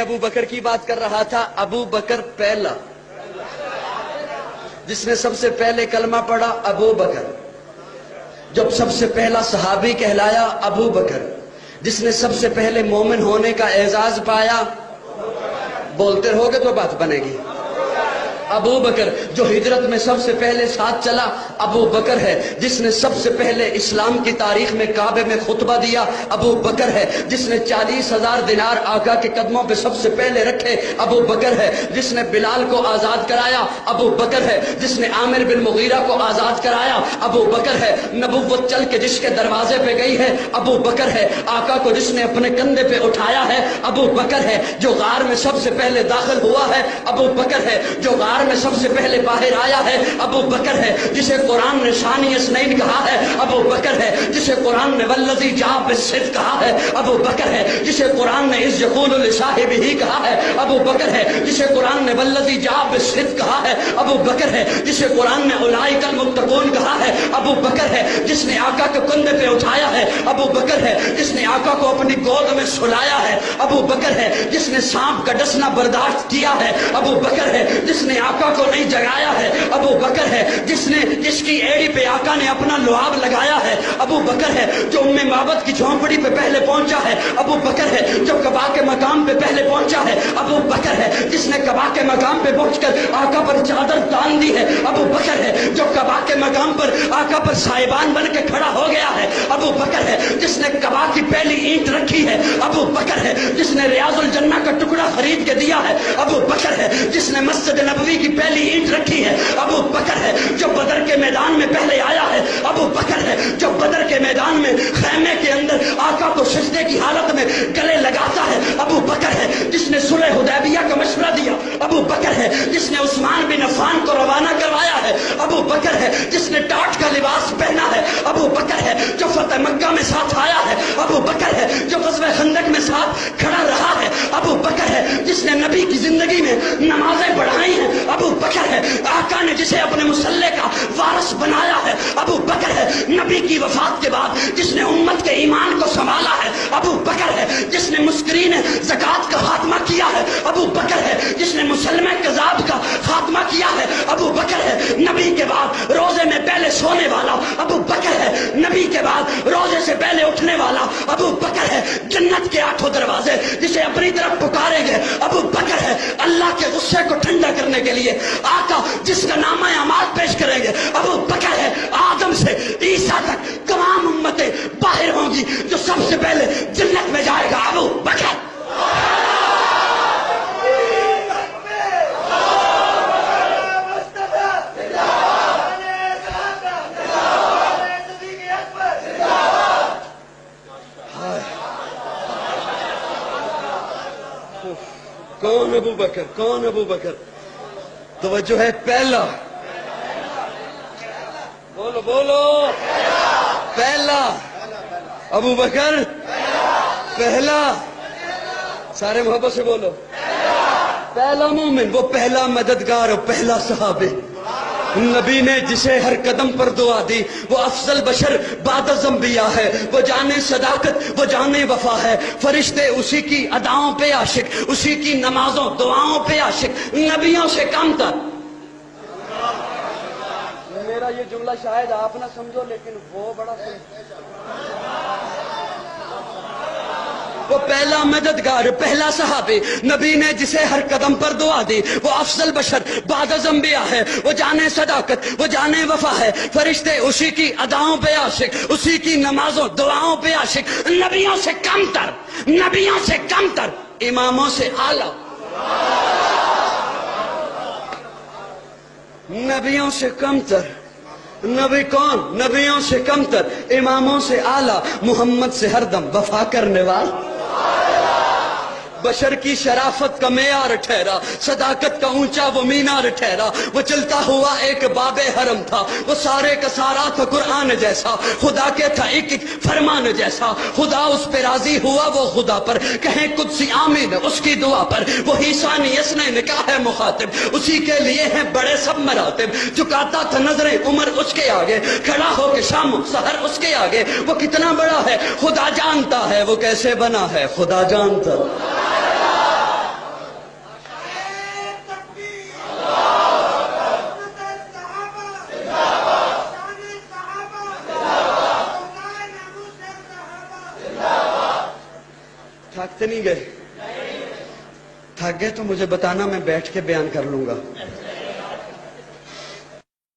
ابو بکر کی بات کر رہا تھا. ابو بکر پہلا جس نے سب سے پہلے کلمہ پڑھا ابو بکر. جب سب سے پہلا صحابی کہلایا ابو بکر. جس نے سب سے پہلے مومن ہونے کا اعزاز پایا. بولتے رہو گے تو بات بنے گی. ابو بکر جو ہجرت میں سب سے پہلے ساتھ چلا ابو بکر ہے. جس نے سب سے پہلے اسلام کی تاریخ میں کعبے میں خطبہ دیا ابو بکر ہے. جس نے 40,000 دینار آقا کے قدموں پہ سب سے پہلے رکھے ابو بکر ہے. جس نے بلال کو آزاد کرایا ابو بکر ہے. جس نے عامر بن مغیرہ کو آزاد کرایا ابو بکر ہے. نبوت چل کے جس کے دروازے پہ گئی ہے ابو بکر ہے. آقا کو جس نے اپنے کندھے پہ اٹھایا ہے ابو بکر ہے. جو غار میں سب سے پہلے داخل ہوا ہے ابو بکر ہے. جو غار میں سب سے پہلے باہر آیا ہے ابو بکر ہے. جسے قرآن نے ثانی اثنین کہا ہے ابو بکر ہے. جسے قرآن نے والذی جاء بالصدق کہا ہے ابو بکر ہے. جسے قرآن نے اذ یقول لصاحبہ کہا ہے ابو بکر ہے. جسے قرآن نے والذی جاء بالصدق کہا ہے ابو بکر ہے. جسے قرآن نے اولئک المتقون کہا ہے ابو بکر ہے. جس نے آقا کے کندھے پہ اٹھایا ہے ابو بکر ہے. جس نے آقا کو اپنی گود میں سلایا ہے ابو بکر ہے. جس نے سانپ کا ڈسنا برداشت کیا ہے ابو بکر ہے. جس نے آقا کو نہیں جگایا ہے ابو بکر ہے. جس کی ایڑی پہ آقا نے اپنا لعاب لگایا ہے ابو بکر ہے. جو ام معبد کی جھونپڑی پہ پہلے پہنچا ہے ابو بکر ہے. جو قباء کے مقام پہ پہلے پہنچا ہے ابو بکر ہے. جس نے قباء کے مقام پہ پہنچ کر آقا پر چادر تان دی ہے ابو بکر ہے. جو قباء کے مقام پر آقا پر سائبان بن کے کھڑا ہو گیا ہے ابو بکر ہے. جس نے قباء کی پہلی اینٹ رکھی ہے ابو بکر ہے. جس نے ریاض الجنہ کا ٹکڑا خرید کے دیا ہے ابو بکر ہے. جس نے مسجد نبوی کی پہلی اینٹ رکھی ہے ابو بکر ہے. جو بدر کے میدان میں پہلے آیا ہے ابو بکر ہے. جو بدر کے میدان میں خیمے کے اندر آقا کو سجدے کی حالت میں گلے لگاتا ہے ابو بکر ہے. جس نے صلح حدیبیہ کا مشورہ دیا ابو بکر ہے. جس نے عثمان بن عفان کو روانہ کروایا ہے ابو بکر ہے. جس نے ٹاٹ کا لباس پہنا ہے ابو بکر ہے. جو فتح مکہ میں ساتھ آیا ہے ابو بکر ہے. جو غزوہ خندق میں ساتھ کھڑا رہا ہے ابو بکر ہے. جس نے نبی کی زندگی میں نمازیں پڑھائی ہیں ابو بکر ہے. آقا نے جسے اپنے مسلح کا وارث بنایا ہے ابو بکر ہے. نبی کی وفات کے بعد جس نے امت کے ایمان کو سنبھالا ہے ابو بکر ہے. جس نے مسکرین زکوٰۃ کا خاتمہ کیا ہے ابو بکر ہے. جس نے مسلمہ کذاب کا خاتمہ کیا ہے ابو بکر ہے. نبی کے بعد روزے میں پہلے سونے والا ابو بکر ہے. نبی کے بعد روزے سے پہلے اٹھنے والا ابو بکر ہے. جنت کے 8 دروازے جسے اپنی طرف پکاریں گے ابو بکر ہے. اللہ کے غصے کو ٹھنڈا کرنے کے لیے آقا جس کا نامہ اعمال پیش کریں گے ابو بکر ہے. آدم سے عیسیٰ تک تمام امتیں باہر ہوں گی. جو سب سے پہلے جنت میں جائے گا ابو بکر. کون ابو بکر؟ کون ابو بکر؟ توجہ ہے. پہلا بولو بولو. پہلا ابو بکر پہلا. سارے محبت سے بولو. پہلا مومن وہ پہلا مددگار اور پہلا صحابی. نبی نے جسے ہر قدم پر دعا دی وہ افضل بشر بعد از انبیاء ہے. وہ جانے صداقت وہ جانے وفا ہے. فرشتے اسی کی اداؤں پہ عاشق, اسی کی نمازوں دعاؤں پہ عاشق, نبیوں سے کم تر. میرا یہ جملہ شاید آپ نہ سمجھو لیکن وہ بڑا وہ پہلا مددگار پہلا صحابی. نبی نے جسے ہر قدم پر دعا دی وہ افضل بشر بعد از انبیاء ہے. وہ جانے صداقت وہ جانے وفا ہے. فرشتے اسی کی اداؤں پہ عاشق, اسی کی نمازوں دعاؤں پہ عاشق, نبیوں سے کم تر, نبیوں سے کم تر, اماموں سے اعلیٰ. نبیوں سے کم تر. نبی کون؟ نبیوں سے کم تر, اماموں سے اعلیٰ, محمد سے ہر دم وفا کرنے والا. بشر کی شرافت کا معیار ٹھہرا, صداقت کا اونچا وہ مینار ٹھہرا. وہ چلتا ہوا ایک باب حرم تھا, وہ سارے کا سارا تھا قرآن جیسا. خدا کے تھا ایک ایک فرمان جیسا. خدا اس پہ راضی ہوا وہ خدا پر, کہیں قدسی آمین اس کی دعا پر. وہی ثانی اثنین کا ہے مخاطب, اسی کے لیے ہیں بڑے سب مراتب. جھکاتا تھا نظریں عمر اس کے آگے, کھڑا ہو کے شام و سحر اس کے آگے. وہ کتنا بڑا ہے خدا جانتا ہے, وہ کیسے بنا ہے خدا جانتا. تھکتے نہیں گئے؟ تھک گئے تو مجھے بتانا، میں بیٹھ کے بیان کر لوں گا۔